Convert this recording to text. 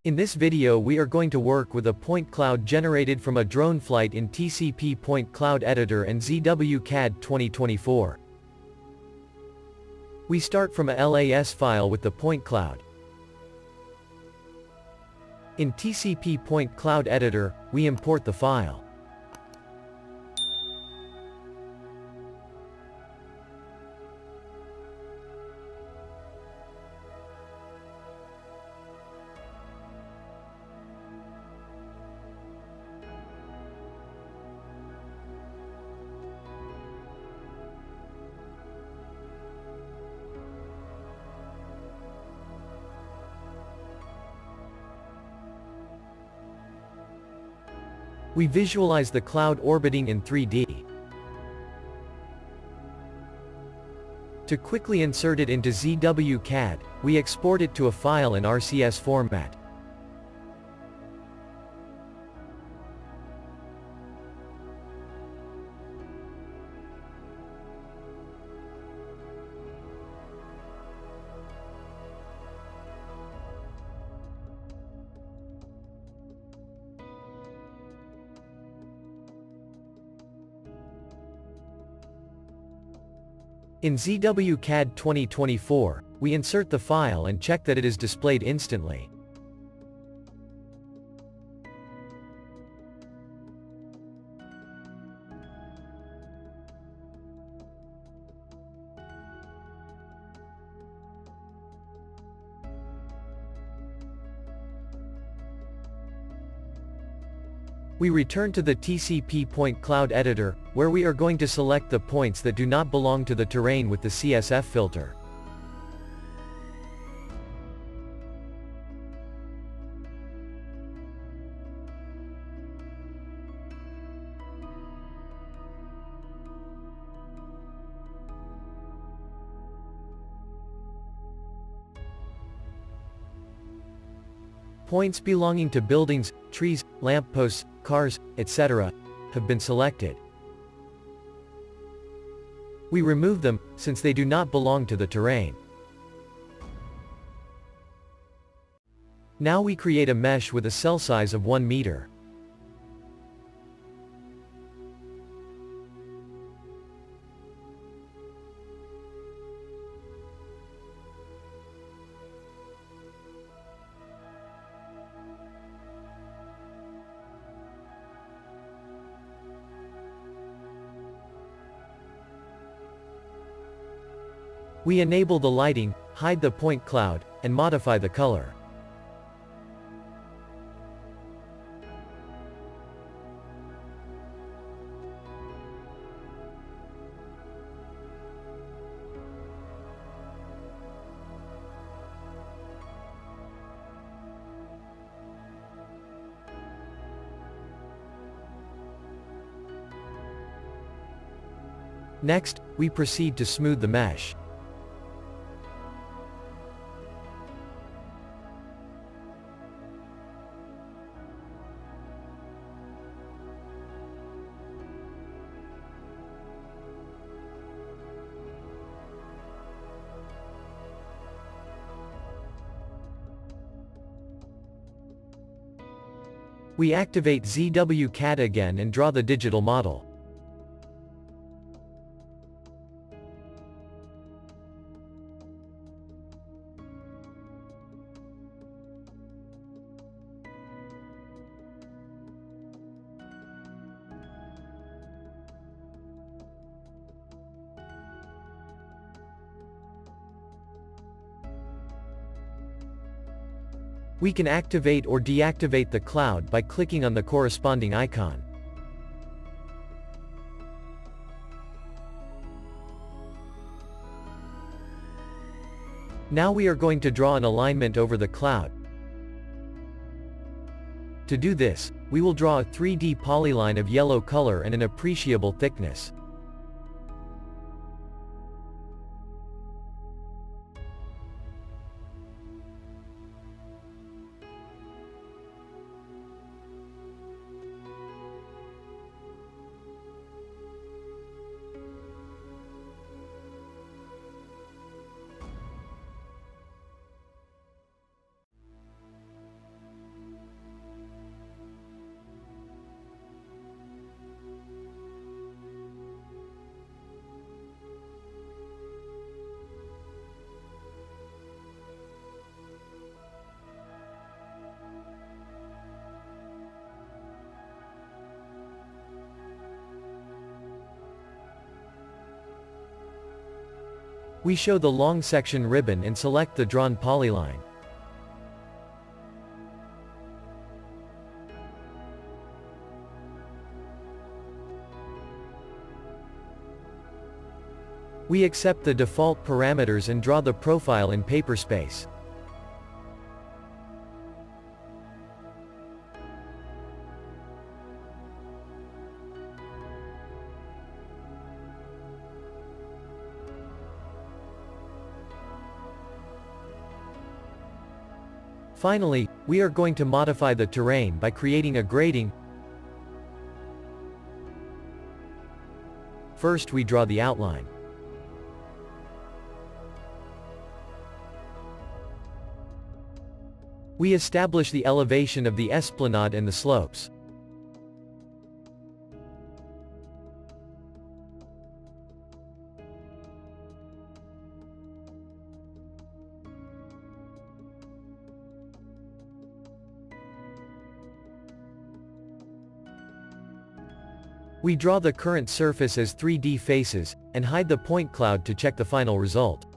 In this video we are going to work with a point cloud generated from a drone flight in TCP PointCloud Editor and ZWCAD 2024. We start from a LAS file with the point cloud. In TCP PointCloud Editor, we import the file. We visualize the cloud orbiting in 3D. To quickly insert it into ZWCAD, we export it to a file in RCS format. In ZWCAD 2024, we insert the file and check that it is displayed instantly. We return to the TCP PointCloud Editor, where we are going to select the points that do not belong to the terrain with the CSF filter. Points belonging to buildings, trees, lampposts, cars, etc., have been selected. We remove them, since they do not belong to the terrain. Now we create a mesh with a cell size of 1 meter. We enable the lighting, hide the point cloud, and modify the color. Next, we proceed to smooth the mesh. We activate ZWCAD again and draw the digital model. We can activate or deactivate the cloud by clicking on the corresponding icon. Now we are going to draw an alignment over the cloud. To do this, we will draw a 3D polyline of yellow color and an appreciable thickness. We show the long section ribbon and select the drawn polyline. We accept the default parameters and draw the profile in paper space. Finally, we are going to modify the terrain by creating a grading. First we draw the outline. We establish the elevation of the esplanade and the slopes. We draw the current surface as 3D faces, and hide the point cloud to check the final result.